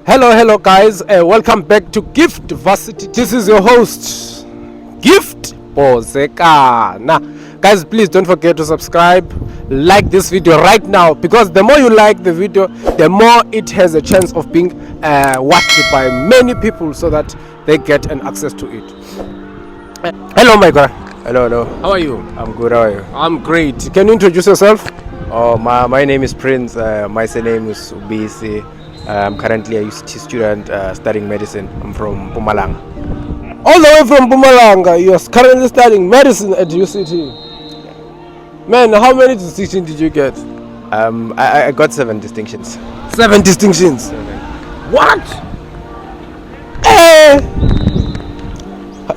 Hello, guys. Welcome back to Gift Varsity. This is your host, Gift Bozekana. Guys, please don't forget to subscribe, like this video right now, because the more you like the video, the more it has a chance of being watched by many people, so that they get an access to it. Hello, my guy. Hello. How are you? I'm good. How are you? I'm great. Can you introduce yourself? Oh, my name is Prince. My surname is Ubisi. I'm currently a UCT student studying medicine. I'm from Mpumalanga. All the way from Mpumalanga, you are currently studying medicine at UCT. Man, how many distinctions did you get? I got 7 distinctions. 7 distinctions. What? Eh?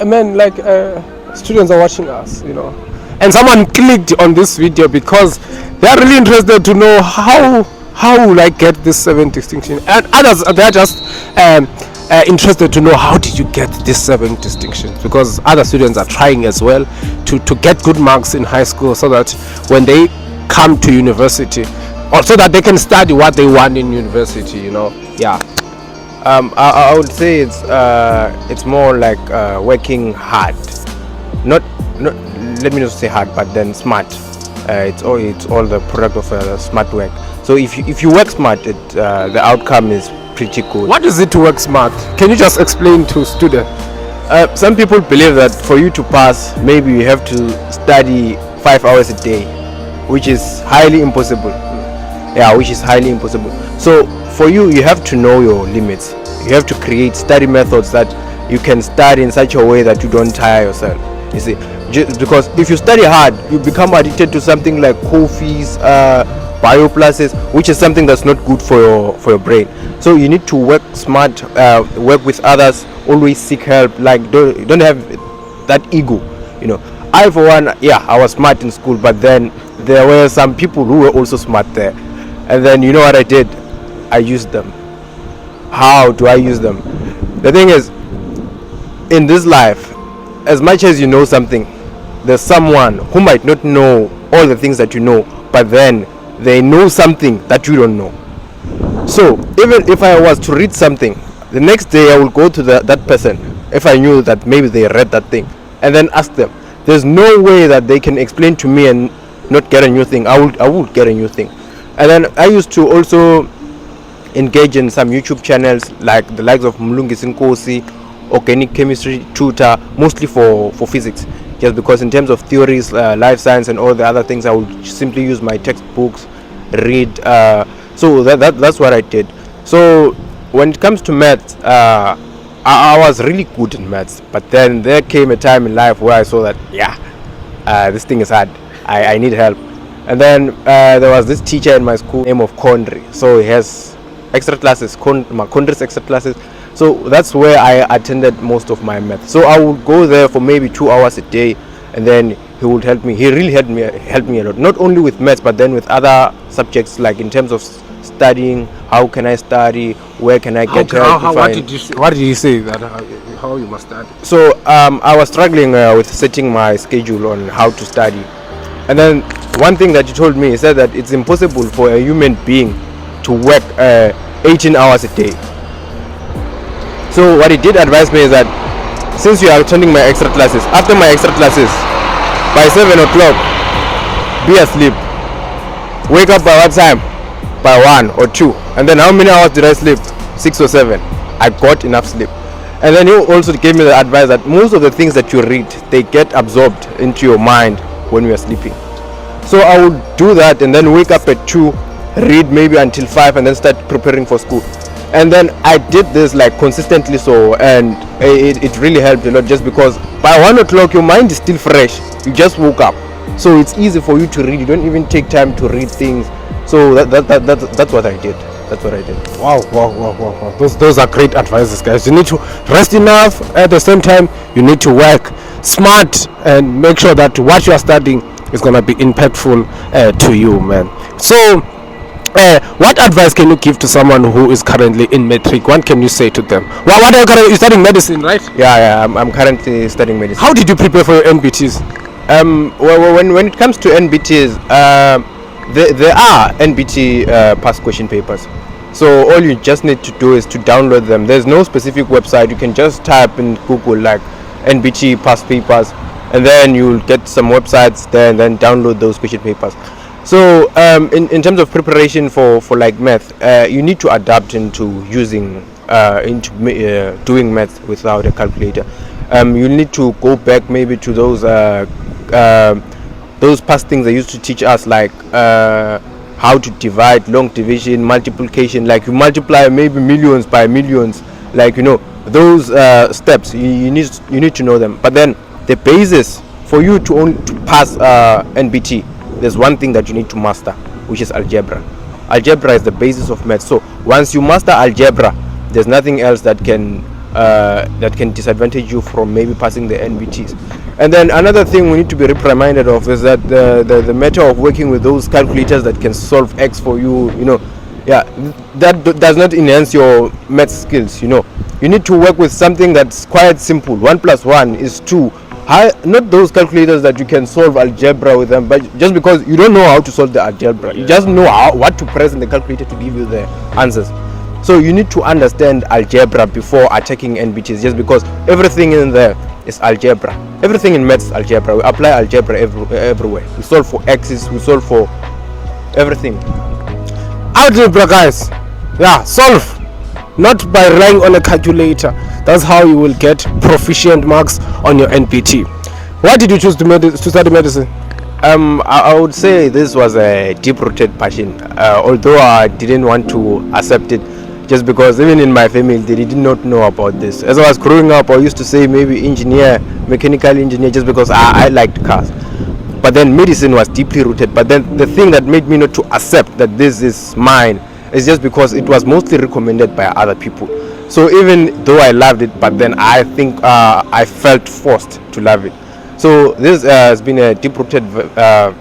Man, like students are watching us, and someone clicked on this video because they are really interested to know how will I get this 7 distinction, and others they are just interested to know how did you get this 7 distinctions, because other students are trying as well to get good marks in high school, so that when they come to university, or so that they can study what they want in university. Yeah. I would say it's more like working hard. Not let me not say hard, but then smart. It's all the product of smart work. So if you work smart, the outcome is pretty good. What is it to work smart? Can you just explain to students? Some people believe that for you to pass, maybe you have to study 5 hours a day, which is highly impossible. Yeah, which is highly impossible. So for you have to know your limits. You have to create study methods that you can study in such a way that you don't tire yourself. You see, because if you study hard, you become addicted to something like coffees, biopluses, which is something that's not good for your brain. So you need to work smart, work with others, always seek help. Like don't have that ego. I for one, I was smart in school, but then there were some people who were also smart there, and then you know what I did? I used them. How do I use them? The thing is, in this life, as much as you know something, there's someone who might not know all the things that you know, but then they know something that you don't know. So even if I was to read something, the next day I will go to that person, if I knew that maybe they read that thing, and then ask them. There's no way that they can explain to me and not get a new thing. I would get a new thing. And then I used to also engage in some YouTube channels, like the likes of Mlungisi Nkosi, organic chemistry tutor, mostly for physics, just because in terms of theories, life science and all the other things, I would simply use my textbooks, read. So that's what I did. So when it comes to maths, I was really good in maths, but then there came a time in life where I saw that this thing is hard. I need help. And then there was this teacher in my school named Kondri. So he has extra classes, Kondri's extra classes. So that's where I attended most of my math. So I would go there for maybe 2 hours a day, and then he would help me. He really helped me a lot, not only with maths, but then with other subjects, like in terms of studying. How can I study? Where can I get help? What did you say that how you must study? So I was struggling with setting my schedule on how to study, and then one thing that he told me, he said that it's impossible for a human being to work 18 hours a day. So what he did advise me is that since you are attending my extra classes, after my extra classes, by 7 o'clock, be asleep. Wake up by what time? By 1 or 2. And then how many hours did I sleep? 6 or 7. I got enough sleep. And then he also gave me the advice that most of the things that you read, they get absorbed into your mind when you are sleeping. So I would do that and then wake up at 2, read maybe until 5, and then start preparing for school. And then I did this like consistently, and it really helped a lot, just because by 1 o'clock your mind is still fresh. You just woke up, so it's easy for you to read. You don't even take time to read things. So that's what I did. That's what I did. Wow. Those are great advices, guys. You need to rest enough. At the same time, you need to work smart and make sure that what you are studying is gonna be impactful to you, man. So what advice can you give to someone who is currently in MATRIC? What can you say to them? What are you currently studying? Medicine, right? Yeah. I'm currently studying medicine. How did you prepare for your NBTs? When it comes to NBTs, there are NBT past question papers. So all you just need to do is to download them. There's no specific website. You can just type in Google like NBT past papers, and then you'll get some websites there, and then download those question papers. So in terms of preparation for like math, you need to adapt into using doing math without a calculator. You need to go back maybe to those past things they used to teach us, like how to divide, long division, multiplication. Like you multiply maybe millions by millions, like those steps. You need to know them. But then the basis for you to pass NBT, there's one thing that you need to master, which is algebra. Algebra is the basis of math. So once you master algebra, there's nothing else that can disadvantage you from maybe passing the NBTs. And then another thing we need to be reminded of is that the matter of working with those calculators that can solve X for you, that does not enhance your math skills. You need to work with something that's quite simple. 1 + 1 is 2. Not those calculators that you can solve algebra with them, but just because you don't know how to solve the algebra, you just know what to press in the calculator to give you the answers. So you need to understand algebra before attacking NBTs, just because everything in there is algebra. Everything in maths is algebra. We apply algebra everywhere. We solve for x's, we solve for everything. Algebra, guys. Yeah, solve. Not by relying on a calculator. That's how you will get proficient marks on your NPT. Why did you choose to study medicine? I would say this was a deep-rooted passion, although I didn't want to accept it, just because even in my family they did not know about this. As I was growing up, I used to say maybe engineer, mechanical engineer, just because I liked cars. But then medicine was deeply rooted. But then the thing that made me not to accept that this is mine is just because it was mostly recommended by other people. So even though I loved it, but then I think I felt forced to love it. So this has been a deep-rooted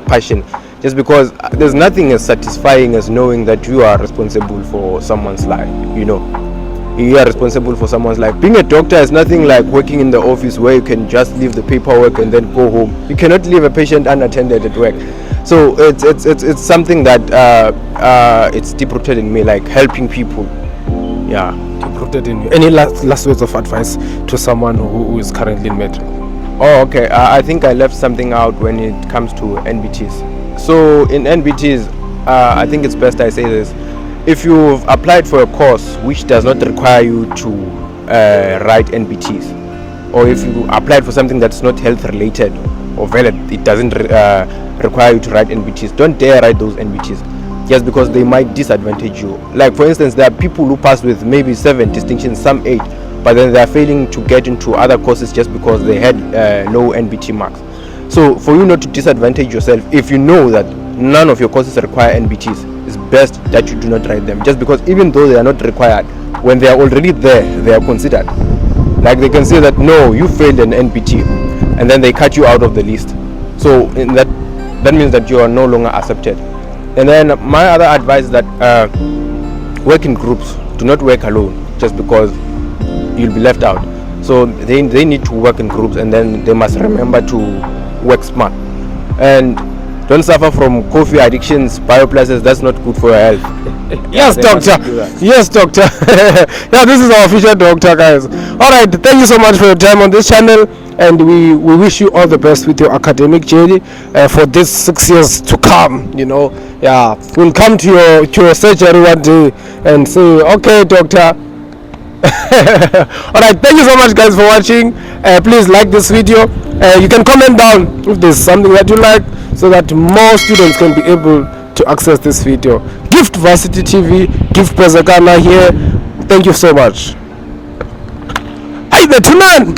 passion, just because there's nothing as satisfying as knowing that you are responsible for someone's life. You are responsible for someone's life. Being a doctor is nothing like working in the office where you can just leave the paperwork and then go home. You cannot leave a patient unattended at work. So it's something that it's deep-rooted in me, like helping people. Yeah, Deep-rooted in you. Any last words of advice to someone who is currently in MATRIC? Oh, okay. I think I left something out when it comes to NBTs. So in NBTs, I think it's best I say this. If you've applied for a course which does not require you to write NBTs, or if you applied for something that's not health related or valid, it doesn't require you to write NBTs, don't dare write those NBTs, just because they might disadvantage you. Like for instance, there are people who pass with maybe 7 distinctions, some 8, but then they are failing to get into other courses just because they had low NBT marks. So for you not to disadvantage yourself, if you know that none of your courses require NBTs, it's best that you do not write them, just because even though they are not required, when they are already there, they are considered. Like they can say that no, you failed an NBT, and then they cut you out of the list. So in that means that you are no longer accepted. And then my other advice is that work in groups. Do not work alone, just because you'll be left out. So they need to work in groups, and then they must remember to work smart. And don't suffer from coffee addictions, bioplastics. That's not good for your health. Yes, doctor. Yes, doctor. Yeah, this is our official doctor, guys. All right, thank you so much for your time on this channel, and we wish you all the best with your academic journey for this 6 years to come. Yeah, we'll come to your surgery one day and say, okay, doctor. All right, thank you so much, guys, for watching. Please like this video. You can comment down if there's something that you like, so that more students can be able to access this video. Gift Varsity TV, Gift Prezakana here. Thank you so much. Hey, the two man.